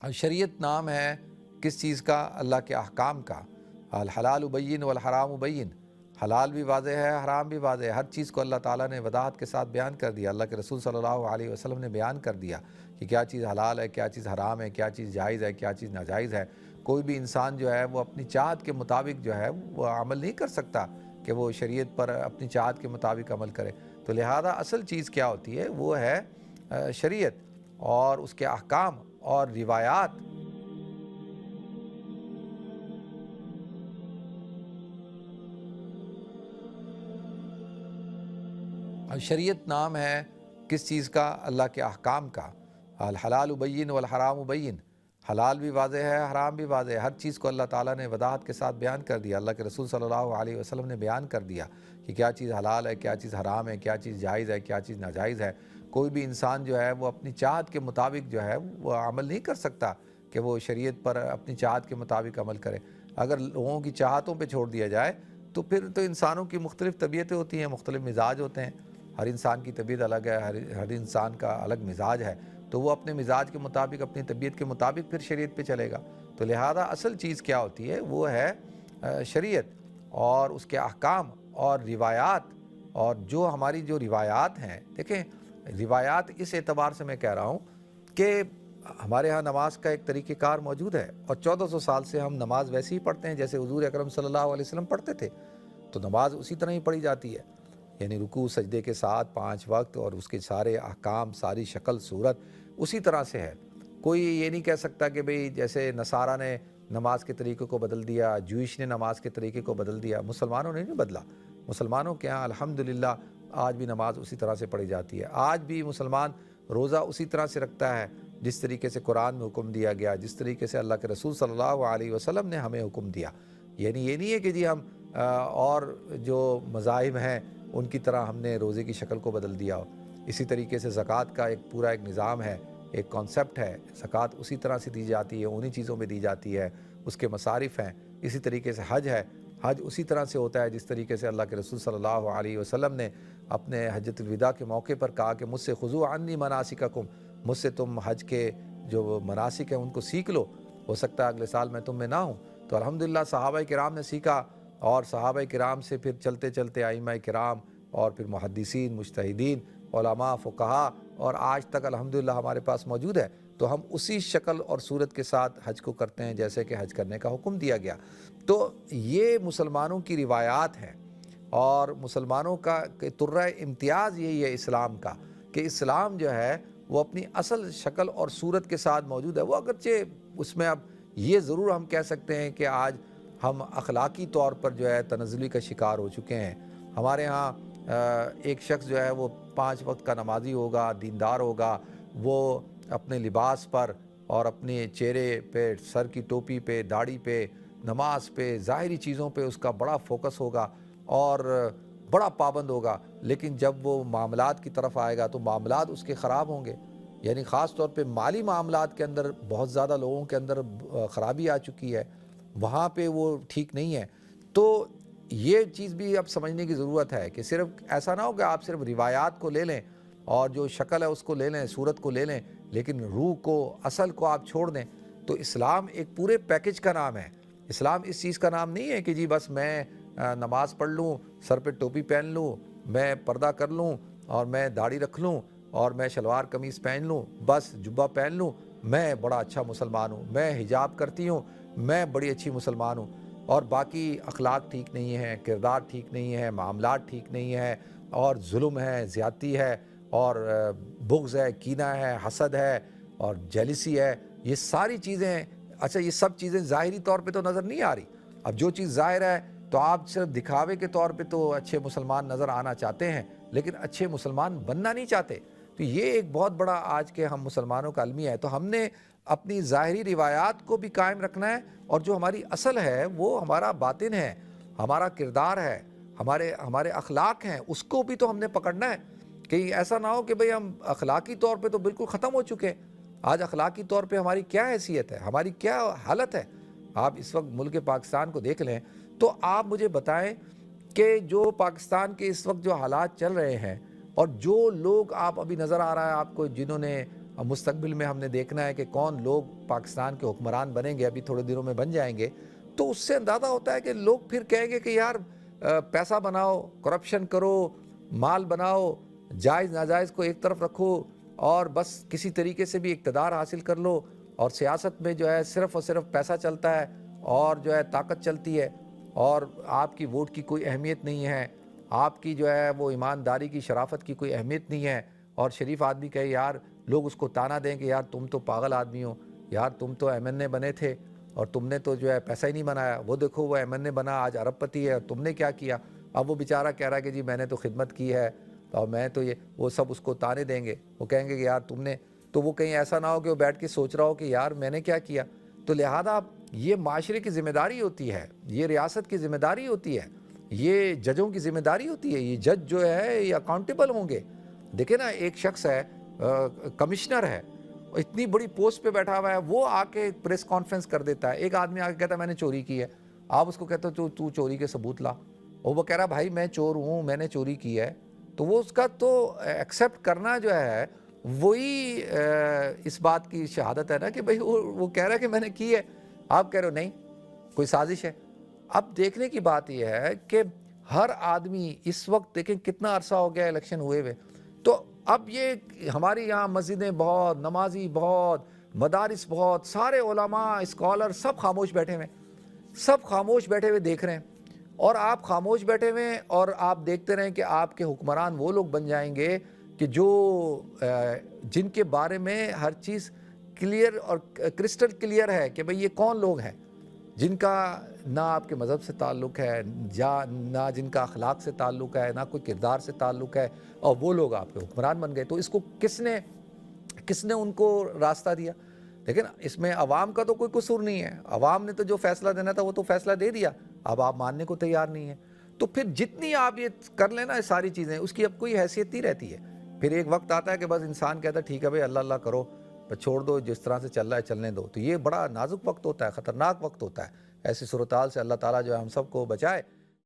اب شریعت نام ہے کس چیز کا؟ اللہ کے احکام کا۔ الحلال بین والحرام بین، حلال بھی واضح ہے، حرام بھی واضح ہے۔ ہر چیز کو اللہ تعالیٰ نے وضاحت کے ساتھ بیان کر دیا۔ اللہ کے رسول صلی اللہ علیہ وسلم نے بیان کر دیا کہ کیا چیز حلال ہے، کیا چیز حرام ہے، کیا چیز جائز ہے، کیا چیز ناجائز ہے۔ کوئی بھی انسان جو ہے وہ اپنی چاہت کے مطابق جو ہے وہ عمل نہیں کر سکتا کہ وہ شریعت پر اپنی چاہت کے مطابق عمل کرے۔ تو لہذا اصل چیز کیا ہوتی ہے؟ وہ ہے شریعت اور اس کے احکام اور روایات۔ اب شریعت نام ہے کس چیز کا؟ اللہ کے احکام کا۔ الحلال بین والحرام بین، حلال بھی واضح ہے، حرام بھی واضح ہے۔ ہر چیز کو اللہ تعالیٰ نے وضاحت کے ساتھ بیان کر دیا۔ اللہ کے رسول صلی اللہ علیہ وسلم نے بیان کر دیا کہ کیا چیز حلال ہے، کیا چیز حرام ہے، کیا چیز جائز ہے، کیا چیز ناجائز ہے۔ کوئی بھی انسان جو ہے وہ اپنی چاہت کے مطابق جو ہے وہ عمل نہیں کر سکتا کہ وہ شریعت پر اپنی چاہت کے مطابق عمل کرے۔ اگر لوگوں کی چاہتوں پہ چھوڑ دیا جائے تو پھر تو انسانوں کی مختلف طبیعتیں ہوتی ہیں، مختلف مزاج ہوتے ہیں۔ ہر انسان کی طبیعت الگ ہے، ہر انسان کا الگ مزاج ہے، تو وہ اپنے مزاج کے مطابق، اپنی طبیعت کے مطابق پھر شریعت پہ چلے گا۔ تو لہذا اصل چیز کیا ہوتی ہے؟ وہ ہے شریعت اور اس کے احکام اور روایات۔ اور جو ہماری جو روایات ہیں، دیکھیں روایات اس اعتبار سے میں کہہ رہا ہوں کہ ہمارے ہاں نماز کا ایک طریقہ کار موجود ہے، اور 1400 سال سے ہم نماز ویسے ہی پڑھتے ہیں جیسے حضور اکرم صلی اللہ علیہ وسلم پڑھتے تھے۔ تو نماز اسی طرح ہی پڑھی جاتی ہے، یعنی رکوع سجدے کے ساتھ 5 وقت، اور اس کے سارے احکام، ساری شکل صورت اسی طرح سے ہے۔ کوئی یہ نہیں کہہ سکتا کہ بھئی جیسے نصارہ نے نماز کے طریقے کو بدل دیا، جوئش نے نماز کے طریقے کو بدل دیا، مسلمانوں نے نہیں بدلا۔ مسلمانوں کے ہاں الحمدللہ آج بھی نماز اسی طرح سے پڑھی جاتی ہے۔ آج بھی مسلمان روزہ اسی طرح سے رکھتا ہے جس طریقے سے قرآن میں حکم دیا گیا، جس طریقے سے اللہ کے رسول صلی اللہ علیہ وسلم نے ہمیں حکم دیا۔ یعنی یہ نہیں ہے کہ جی ہم اور جو مذاہب ہیں ان کی طرح ہم نے روزے کی شکل کو بدل دیا ہو۔ اسی طریقے سے زکوٰۃ کا ایک پورا ایک نظام ہے، ایک کانسیپٹ ہے، زکوٰۃ اسی طرح سے دی جاتی ہے، انہی چیزوں میں دی جاتی ہے، اس کے مصارف ہیں۔ اسی طریقے سے حج ہے، حج اسی طرح سے ہوتا ہے جس طریقے سے اللہ کے رسول صلی اللہ علیہ وسلم نے اپنے حجۃ الوداع کے موقع پر کہا کہ مجھ سے خذوا عنی مناسککم، مجھ سے تم حج کے جو مناسک ہیں ان کو سیکھ لو، ہو سکتا ہے اگلے سال میں تم میں نہ ہوں۔ تو الحمدللہ صحابہ کرام نے سیکھا، اور صحابہ کرام سے پھر چلتے چلتے ائمہ کرام، اور پھر محدثین، مجتہدین، علماء، فقہاء، اور آج تک الحمدللہ ہمارے پاس موجود ہے۔ تو ہم اسی شکل اور صورت کے ساتھ حج کو کرتے ہیں جیسے کہ حج کرنے کا حکم دیا گیا۔ تو یہ مسلمانوں کی روایات ہیں، اور مسلمانوں کا طرہ امتیاز یہی ہے اسلام کا، کہ اسلام جو ہے وہ اپنی اصل شکل اور صورت کے ساتھ موجود ہے۔ وہ اگرچہ اس میں اب یہ ضرور ہم کہہ سکتے ہیں کہ آج ہم اخلاقی طور پر جو ہے تنزلی کا شکار ہو چکے ہیں۔ ہمارے ہاں ایک شخص جو ہے وہ 5 وقت کا نمازی ہوگا، دیندار ہوگا، وہ اپنے لباس پر اور اپنے چہرے پہ، سر کی ٹوپی پہ، داڑھی پہ، نماز پہ، ظاہری چیزوں پہ اس کا بڑا فوکس ہوگا اور بڑا پابند ہوگا، لیکن جب وہ معاملات کی طرف آئے گا تو معاملات اس کے خراب ہوں گے۔ یعنی خاص طور پہ مالی معاملات کے اندر بہت زیادہ لوگوں کے اندر خرابی آ چکی ہے، وہاں پہ وہ ٹھیک نہیں ہے۔ تو یہ چیز بھی اب سمجھنے کی ضرورت ہے کہ صرف ایسا نہ ہو کہ آپ صرف روایات کو لے لیں اور جو شکل ہے اس کو لے لیں، صورت کو لے لیں، لیکن روح کو، اصل کو آپ چھوڑ دیں۔ تو اسلام ایک پورے پیکج کا نام ہے۔ اسلام اس چیز کا نام نہیں ہے کہ جی بس میں نماز پڑھ لوں، سر پہ ٹوپی پہن لوں، میں پردہ کر لوں، اور میں داڑھی رکھ لوں، اور میں شلوار قمیص پہن لوں، بس جبہ پہن لوں، میں بڑا اچھا مسلمان ہوں، میں حجاب کرتی ہوں، میں بڑی اچھی مسلمان ہوں، اور باقی اخلاق ٹھیک نہیں ہے، کردار ٹھیک نہیں ہے، معاملات ٹھیک نہیں ہے، اور ظلم ہے، زیادتی ہے، اور بغض ہے، کینہ ہے، حسد ہے، اور جیلسی ہے۔ یہ ساری چیزیں، اچھا یہ سب چیزیں ظاہری طور پہ تو نظر نہیں آ رہی۔ اب جو چیز ظاہر ہے تو آپ صرف دکھاوے کے طور پہ تو اچھے مسلمان نظر آنا چاہتے ہیں، لیکن اچھے مسلمان بننا نہیں چاہتے۔ تو یہ ایک بہت بڑا آج کے ہم مسلمانوں کا المیہ ہے۔ تو ہم نے اپنی ظاہری روایات کو بھی قائم رکھنا ہے، اور جو ہماری اصل ہے وہ ہمارا باطن ہے، ہمارا کردار ہے، ہمارے اخلاق ہیں، اس کو بھی تو ہم نے پکڑنا ہے۔ کہیں ایسا نہ ہو کہ بھئی ہم اخلاقی طور پہ تو بالکل ختم ہو چکے ہیں۔ آج اخلاقی طور پہ ہماری کیا حیثیت ہے، ہماری کیا حالت ہے؟ آپ اس وقت ملک پاکستان کو دیکھ لیں تو آپ مجھے بتائیں کہ جو پاکستان کے اس وقت جو حالات چل رہے ہیں، اور جو لوگ آپ ابھی نظر آ رہا ہے آپ کو جنہوں نے اب مستقبل میں ہم نے دیکھنا ہے کہ کون لوگ پاکستان کے حکمران بنیں گے، ابھی تھوڑے دنوں میں بن جائیں گے، تو اس سے اندازہ ہوتا ہے کہ لوگ پھر کہیں گے کہ یار پیسہ بناؤ، کرپشن کرو، مال بناؤ، جائز ناجائز کو ایک طرف رکھو اور بس کسی طریقے سے بھی اقتدار حاصل کر لو، اور سیاست میں جو ہے صرف اور صرف پیسہ چلتا ہے اور جو ہے طاقت چلتی ہے، اور آپ کی ووٹ کی کوئی اہمیت نہیں ہے، آپ کی جو ہے وہ ایمانداری کی شرافت کی کوئی اہمیت نہیں ہے، اور شریف آدمی کہے یار لوگ اس کو تانا دیں کہ یار تم تو پاگل آدمی ہو، یار تم تو ایم این اے بنے تھے اور تم نے تو جو ہے پیسہ ہی نہیں بنایا، وہ دیکھو وہ ایم این اے بنا آج ارب پتی ہے اور تم نے کیا کیا۔ اب وہ بیچارہ کہہ رہا ہے کہ جی میں نے تو خدمت کی ہے اور میں تو یہ، وہ سب اس کو تانے دیں گے، وہ کہیں گے کہ یار تم نے، تو وہ کہیں ایسا نہ ہو کہ وہ بیٹھ کے سوچ رہا ہو کہ یار میں نے کیا کیا۔ تو لہٰذا یہ معاشرے کی ذمہ داری ہوتی ہے، یہ ریاست کی ذمہ داری ہوتی ہے، یہ ججوں کی ذمہ داری ہوتی ہے، یہ جج جو ہے یہ اکاؤنٹیبل ہوں گے۔ دیکھیں نا، ایک شخص ہے کمشنر ہے، اتنی بڑی پوسٹ پہ بیٹھا ہوا ہے، وہ آ کے پریس کانفرنس کر دیتا ہے، ایک آدمی آ کے کہتا ہے میں نے چوری کی ہے، آپ اس کو کہتے ہو تو چوری کے ثبوت لا، اور وہ کہہ رہا بھائی میں چور ہوں، میں نے چوری کی ہے، تو وہ اس کا تو ایکسیپٹ کرنا جو ہے وہی اس بات کی شہادت ہے نا کہ بھئی وہ کہہ رہا ہے کہ میں نے کی ہے، آپ کہہ رہے ہو نہیں کوئی سازش ہے۔ اب دیکھنے کی بات یہ ہے کہ ہر آدمی اس وقت دیکھیں کتنا عرصہ ہو گیا الیکشن ہوئے ہوئے، تو اب یہ ہماری یہاں مسجدیں بہت، نمازی بہت، مدارس بہت، سارے علماء اسکالر سب خاموش بیٹھے ہوئے، سب خاموش بیٹھے ہوئے دیکھ رہے ہیں، اور آپ خاموش بیٹھے ہوئے اور آپ دیکھتے رہیں کہ آپ کے حکمران وہ لوگ بن جائیں گے کہ جو جن کے بارے میں ہر چیز کلیئر اور کرسٹل کلیئر ہے کہ بھئی یہ کون لوگ ہیں، جن کا نہ آپ کے مذہب سے تعلق ہے، نہ جن کا اخلاق سے تعلق ہے، نہ کوئی کردار سے تعلق ہے، اور وہ لوگ آپ کے حکمران بن گئے۔ تو اس کو کس نے ان کو راستہ دیا؟ لیکن اس میں عوام کا تو کوئی قصور نہیں ہے، عوام نے تو جو فیصلہ دینا تھا وہ تو فیصلہ دے دیا، اب آپ ماننے کو تیار نہیں ہیں، تو پھر جتنی آپ یہ کر لینا یہ ساری چیزیں، اس کی اب کوئی حیثیت نہیں رہتی ہے۔ پھر ایک وقت آتا ہے کہ بس انسان کہتا ہے ٹھیک ہے بھائی اللہ اللہ کرو، چھوڑ دو، جس طرح سے چل رہا ہے چلنے دو۔ تو یہ بڑا نازک وقت ہوتا ہے، خطرناک وقت ہوتا ہے۔ ایسی صورتحال سے اللہ تعالیٰ جو ہے ہم سب کو بچائے۔